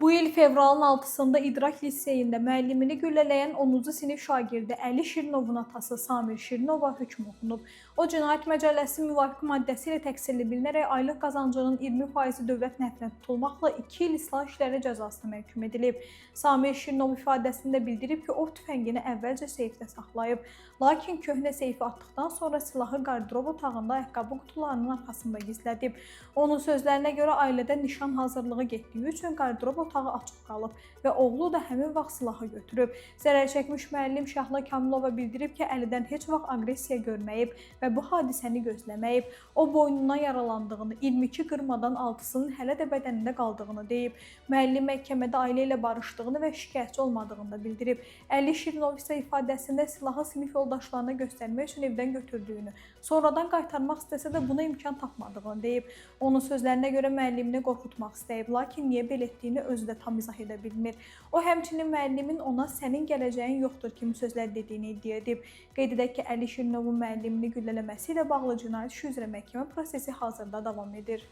Bu il fevralın 6-sında İdrak liseyində müəllimini güllələyən 10-cu sinif şagirdi Əli Şirinovun atası Samir Şirinova hökm oxunub. O, Cinayət Məcəlləsinin müvafiq maddəsi ilə təqsirli bilinərək aylıq qazancının 20% dövlət nəzdində tutulmaqla 2 il islah işləri cəzasına məhkum edilib. Samir Şirinov ifadəsində bildirib ki, o tüfəngini əvvəlcə seyfdə saxlayıb, lakin köhnə seyfi atdıqdan sonra silahı qardırob otağında ayaqqabı qutularının arxasında gizlədib. Onun sözlərinə görə ailədə nişan hazırlığı getdiyi üçün qardırob otağı açıq qalıb və oğlu da həmin vaxt silahı götürüb. Zərər çəkmiş müəllim Şahla Kamilova bildirib ki, Əlidən heç vaxt aqressiya görməyib və bu hadisəni gözləməyib. O, boynuna yaralandığını, 22 qırmadan 6-sının hələ də bədənində qaldığını deyib. Müəllim məhkəmədə ailə ilə barışdığını və şikayətçi olmadığını da bildirib. Əli Şirinov isə ifadəsində silahı sinif yoldaşlarına göstərmək üçün evdən götürdüyünü, sonradan qaytarmaq istəsə də buna imkan tapmadığını deyib. Onun sözlərinə görə müəllimini qorxutmaq istəyib, lakin niyə belə etdiyini özü də tam izah edə bilmir. O, həmçinin müəllimin ona "sənin gələcəyin yoxdur" kimi sözlər dediyini iddia edib. Qeyd edək ki, Əli Şirinovun müəllimini güllələməsi ilə bağlı cinayət işi üzrə məhkəmə prosesi hazırda davam edir.